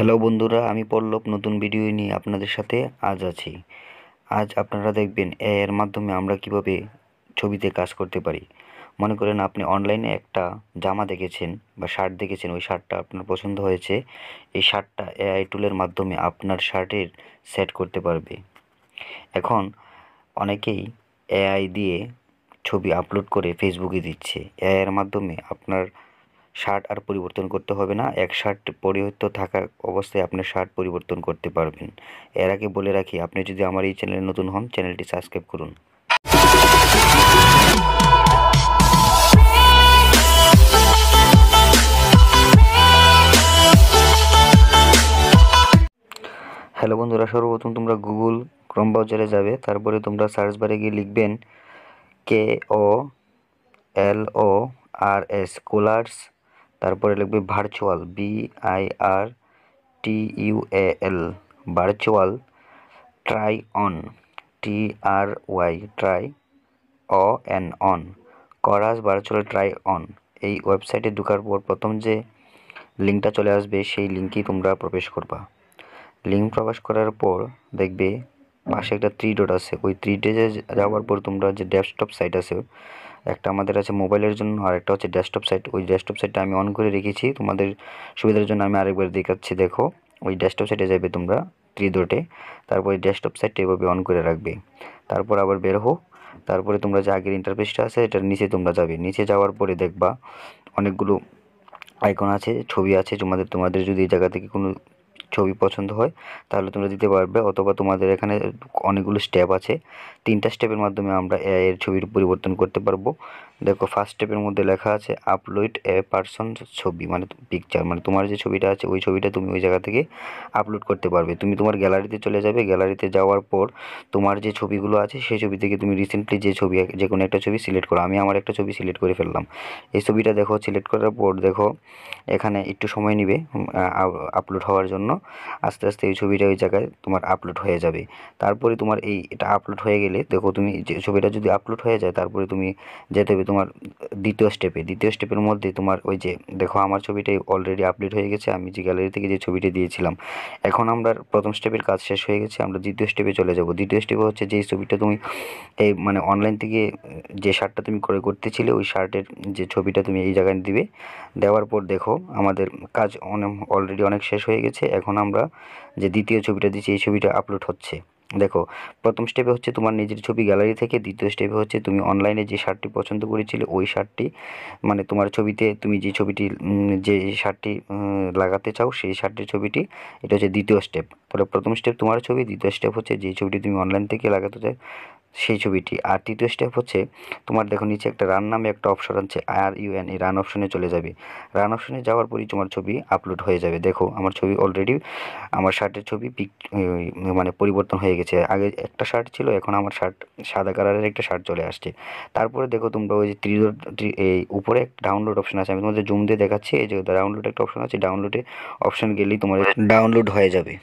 Hello বন্ধুরা, আমি পল্লব নতুন ভিডিও নিয়ে আপনাদের সাথে আছি। আজ আপনারা দেখবেন এর মাধ্যমে আমরা কিভাবে ছবিতে কাজ করতে পারি। মনে করেন আপনি অনলাইনে একটা জামা দেখেছেন বা শার্ট দেখেছেন, ওই শার্টটা আপনার পছন্দ হয়েছে। এই শার্টটা এআই টুলের মাধ্যমে আপনার শার্টের সেট করতে পারবে। এখন অনেকেই এআই দিয়ে ছবি আপলোড করে ফেসবুকে দিচ্ছে। এআই এর মাধ্যমে আপনার শার্ট আর পরিবর্তন করতে হবে না। এক শার্ট পরিহিত থাকা অবস্থায় আপনি শার্ট পরিবর্তন করতে পারবেন। এর আগে বলে রাখি, আপনি যদি আমার এই চ্যানেলে নতুন হন, চ্যানেলটি সাবস্ক্রাইব করুন। হ্যালো বন্ধুরা, সর্বপ্রথম তোমরা গুগল ক্রোম ব্রাউজারে যাবে। তারপরে তোমরা সার্চ বারে গিয়ে লিখবেন KOLORS কোলার্স। তারপরে লিখবে virtual, VIRTUAL virtual try on, TRY করাস virtual try on. এই ওয়েবসাইটে ঢোকার পর প্রথম যে লিঙ্কটা চলে আসবে সেই লিঙ্কেই তোমরা প্রবেশ করবা। লিঙ্ক প্রবেশ করার পর দেখবে পাশে একটা থ্রি ডট আছে। ওই থ্রি ডটে যাওয়ার পর তোমরা যে ডেস্কটপ সাইট আছে, একটা আমাদের আছে মোবাইলের জন্য আর একটা হচ্ছে ডেস্কটপ সাইট। ওই ডেস্কটপ সাইটটা আমি অন করে রেখেছি, তোমাদের সুবিধার জন্য আমি আরেকবার দেখাচ্ছি। দেখো, ওই ডেস্কটপ সাইটে যাবে তোমরা থ্রি ডটে, তারপরে ডেস্কটপ সাইটটা এভাবে অন করে রাখবে। তারপর আবার বের হো। তারপরে তোমরা যে আগের ইন্টারফেসটা আছে এটার নিচে তোমরা যাবে। নিচে যাওয়ার পরে দেখবা অনেকগুলো আইকন আছে, ছবি আছে। তোমাদের যদি এই জায়গা থেকে কোনো ছবি পছন্দ হয় তাহলে তোমরা দিতে পারবে, অথবা তোমাদের এখানে অনেকগুলো স্টেপ আছে। 3টা স্টেপের মাধ্যমে আমরা এআই এর ছবির পরিবর্তন করতে পারবো। দেখো, ফার্স্ট স্টেপের মধ্যে লেখা আছে আপলোড এ পারসন ছবি, মানে পিকচার, মানে তোমার যে ছবিটা আছে ওই ছবিটা তুমি ওই জায়গা থেকে আপলোড করতে পারবে। তুমি তোমার গ্যালারিতে চলে যাবে। গ্যালারিতে যাওয়ার পর তোমার যে ছবিগুলো আছে সেই ছবি থেকে তুমি রিসেন্টলি যে কোনো একটা ছবি সিলেক্ট করো। আমি আমার একটা ছবি সিলেক্ট করে ফেললাম। এই ছবিটা দেখো, সিলেক্ট করার পর দেখো এখানে একটু সময় নেবে আপলোড হওয়ার জন্য। আস্তে আস্তে এই ছবিটা ওই জায়গায় তোমার আপলোড হয়ে যাবে। তারপরে তোমার এটা আপলোড হয়ে গেলে দেখো, তুমি যে ছবিটা যদি আপলোড হয়ে যায় তারপরে তুমি যেতে হবে তোমার দ্বিতীয় স্টেপে। দ্বিতীয় স্টেপের মধ্যে তোমার ওই যে দেখো আমার ছবিটাই অলরেডি আপলোড হয়ে গেছে, আমি যে গ্যালারি থেকে যে ছবিটা দিয়েছিলাম। এখন আমরা প্রথম স্টেপের কাজ শেষ হয়ে গেছে, আমরা দ্বিতীয় স্টেপে চলে যাব। দ্বিতীয় স্টেপে হচ্ছে যেই ছবিটা তুমি এই মানে অনলাইন থেকে যে শার্টটা তুমি ক্রয় করতেছিলে ওই শার্টের যে ছবিটা তুমি এই জায়গায় দিবে। দেওয়ার পর দেখো আমাদের কাজ অলরেডি অনেক শেষ হয়ে গেছে। এখন আমরা যে দ্বিতীয় ছবিটা দিচ্ছি এই ছবিটা আপলোড হচ্ছে। দেখো, প্রথম স্টেপে হচ্ছে তোমার নিজের ছবি গ্যালারি থেকে, দ্বিতীয় স্টেপে হচ্ছে তুমি অনলাইনে যে শার্টটি পছন্দ করেছিলে ওই শার্টটি, মানে তোমার ছবিতে তুমি যে ছবিটি যে শার্টটি লাগাতে চাও সেই শার্টের ছবিটি। এটা হচ্ছে দ্বিতীয় স্টেপ। তাহলে প্রথম স্টেপ তোমার ছবি, দ্বিতীয় স্টেপ হচ্ছে যে ছবিটি তুমি অনলাইন থেকে লাগাতে চাও সেই ছবিটি। আর তৃতীয় স্টেপ হচ্ছে তোমার দেখো নিচে একটা রান নামে একটা অপশন আছে, RUN, এই রান অপশনে চলে যাবে। রান অপশনে যাওয়ার পরই তোমার ছবি আপলোড হয়ে যাবে। দেখো আমার ছবি অলরেডি, আমার শার্টের ছবি মানে পরিবর্তন হয়ে গেছে। আগে একটা শার্ট ছিল, এখন আমার শার্ট সাদা কালারের একটা শার্ট চলে আসছে। তারপরে দেখো তোমরা ওই যে এই উপরে একটা ডাউনলোড অপশন আছে, আমি তোমাদের জুম দিয়ে দেখাচ্ছি। এই যে ডাউনলোড একটা অপশন আছে, ডাউনলোডে অপশন গেলেই তোমার ডাউনলোড হয়ে যাবে।